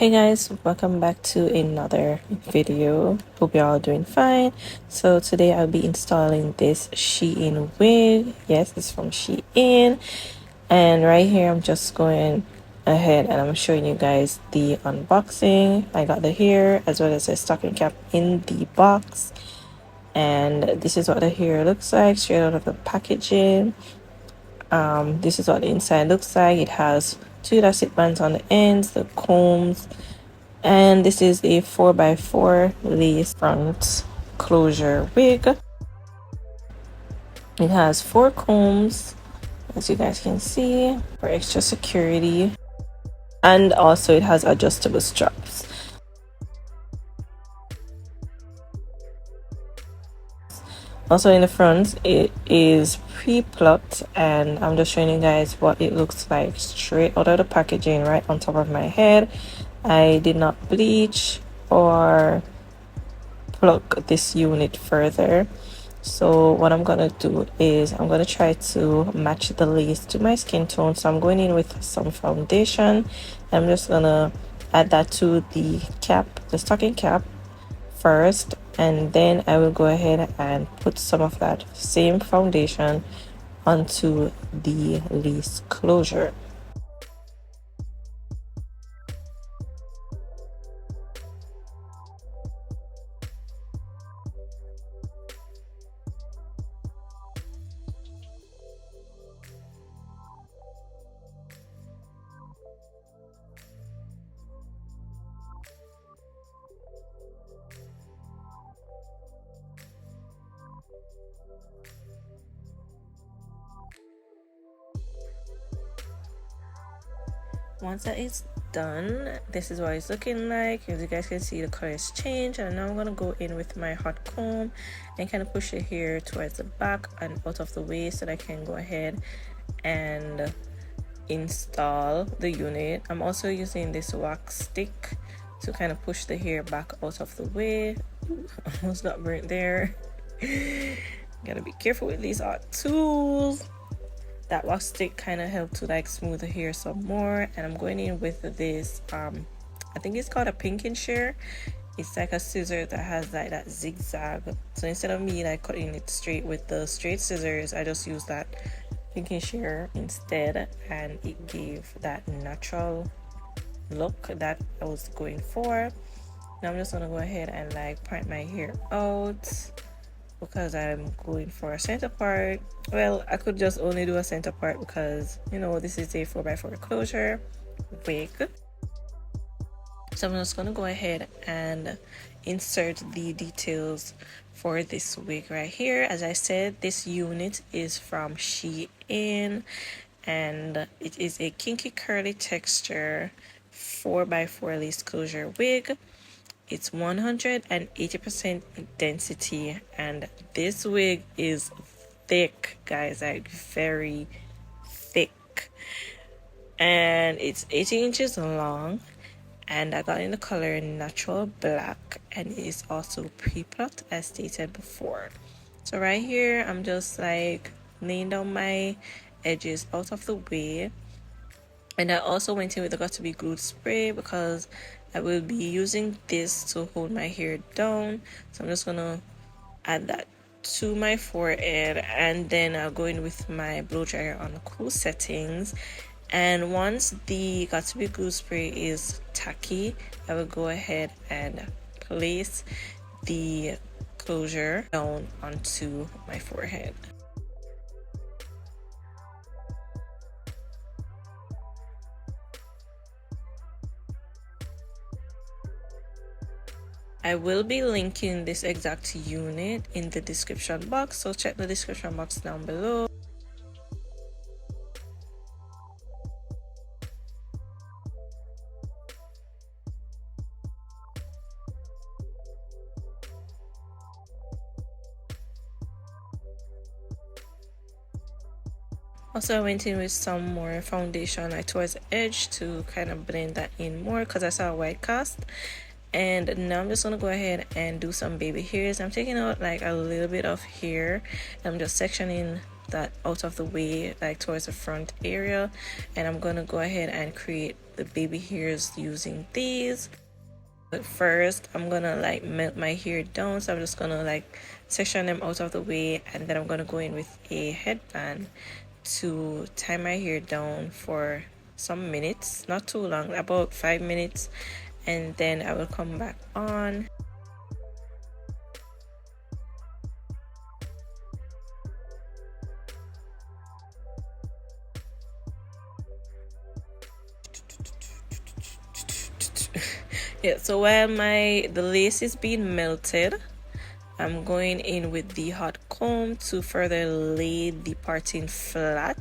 Hey guys, welcome back to another video. Hope you're all doing fine. So today I'll be installing this SHEIN wig. Yes, it's from SHEIN. And right here I'm just going ahead and I'm showing you guys the unboxing. I got the hair as well as a stocking cap in the box. And this is what the hair looks like straight out of the packaging. This is what the inside looks like. It has two elastic bands on the ends, the combs, and this is a 4x4 lace front closure wig. It has 4 combs, as you guys can see, for extra security, and also it has adjustable straps. Also in the front it is pre-plucked, and I'm just showing you guys what it looks like straight out of the packaging right on top of my head. I did not bleach or pluck this unit further. So what I'm gonna do is I'm gonna try to match the lace to my skin tone. So I'm going in with some foundation. I'm just gonna add that to the cap, the stocking cap first, and then I will go ahead and put some of that same foundation onto the lace closure. Once that is done, this is what it's looking like. As you guys can see, the color has changed, and now I'm gonna go in with my hot comb and kind of push it here towards the back and out of the way so that I can go ahead and install the unit. I'm also using this wax stick to kind of push the hair back out of the way. Almost got burnt there. Gotta be careful with these art tools. That wax stick kind of helped to like smooth the hair some more, and I'm going in with this I think it's called a pinking shear. It's like a scissor that has like that zigzag, so instead of me like cutting it straight with the straight scissors, I just use that pinking shear instead, and it gave that natural look that I was going for. Now I'm just gonna go ahead and like part my hair out because I'm going for a center part. Well, I could just only do a center part because, you know, this is a 4x4 closure wig. So I'm just gonna go ahead and insert the details for this wig right here. As I said, this unit is from SHEIN, and it is a kinky curly texture 4x4 lace closure wig. It's 180% density, and this wig is thick, guys, like very thick, and it's 18 inches long, and I got in the color natural black, and it is also pre-plucked as stated before. So right here I'm just like laying down my edges out of the way, and I also went in with the got to be glued spray because I will be using this to hold my hair down. So I'm just gonna add that to my forehead, and then I'll go in with my blow dryer on the cool settings. And once the got to be glue spray is tacky, I will go ahead and place the closure down onto my forehead. I will be linking this exact unit in the description box, so check the description box down below. Also, I went in with some more foundation like towards the edge to kind of blend that in more because I saw a white cast. And now I'm just gonna go ahead and do some baby hairs. I'm taking out like a little bit of hair. I'm just sectioning that out of the way, like towards the front area, and I'm gonna go ahead and create the baby hairs using these. But first I'm gonna like melt my hair down, so I'm just gonna like section them out of the way, and then I'm gonna go in with a headband to tie my hair down for some minutes, not too long, about 5 minutes, and then I will come back on. Yeah, so while the lace is being melted, I'm going in with the hot comb to further lay the parting flat.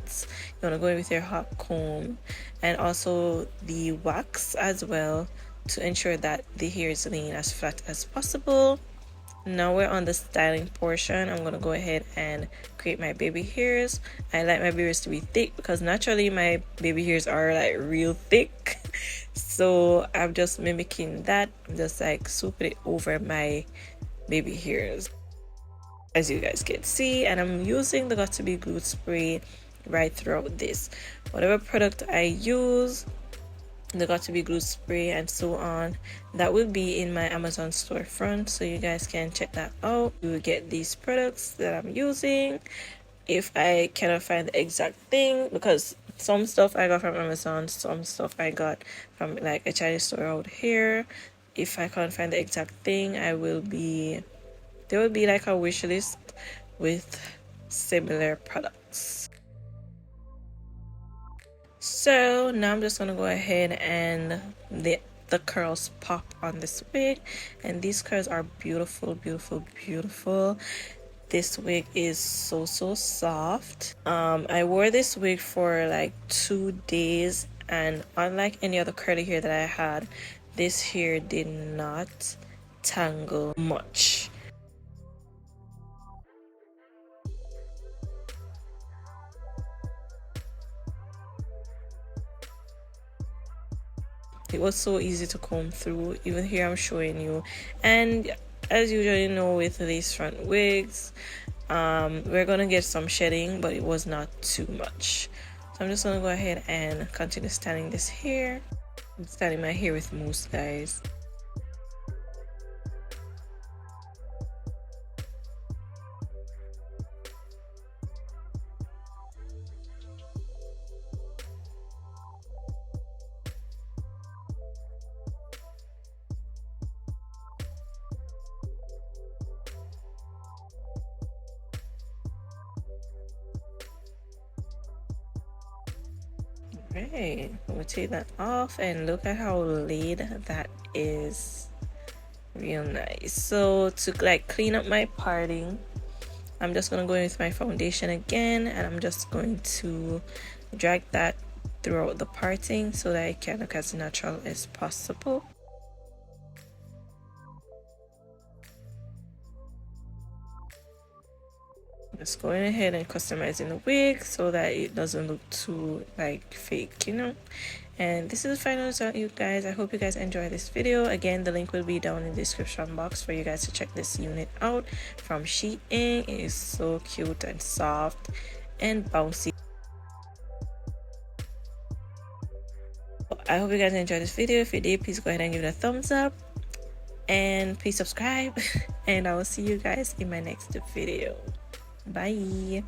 You want to go in with your hot comb and also the wax as well to ensure that the hair is laying as flat as possible. Now we're on the styling portion. I'm going to go ahead and create my baby hairs. I like my baby hairs to be thick because naturally my baby hairs are like real thick. So I'm just mimicking that. I'm just like swooping it over my baby hairs, as you guys can see, and I'm using the Got to Be Glued spray right throughout this. Whatever product I use, the Got to Be Glued spray and so on, that will be in my Amazon storefront, so you guys can check that out. You will get these products that I'm using. If I cannot find the exact thing, because some stuff I got from Amazon, some stuff I got from like a Chinese store out here. If I can't find the exact thing, there will be like a wish list with similar products. So now I'm just gonna go ahead and the curls pop on this wig, and these curls are beautiful, beautiful, beautiful. This wig is so soft. I wore this wig for like 2 days, and unlike any other curly hair that I had, this hair did not tangle much. It was so easy to comb through. Even here I'm showing you, and as usually know with these front wigs, we're gonna get some shedding, but it was not too much. So I'm just gonna go ahead and continue styling this hair. I'm styling my hair with mousse, guys. Right, I'm gonna take that off, and look at how laid that is. Real nice. So to like clean up my parting, I'm just gonna go in with my foundation again, and I'm just going to drag that throughout the parting so that it can look as natural as possible. Just going ahead and customizing the wig so that it doesn't look too like fake, you know. And this is the final result, you guys. I hope you guys enjoy this video. Again, the link will be down in the description box for you guys to check this unit out from SHEIN. It is so cute and soft and bouncy. I hope you guys enjoyed this video. If you did, please go ahead and give it a thumbs up, and please subscribe. And I will see you guys in my next video. Bye.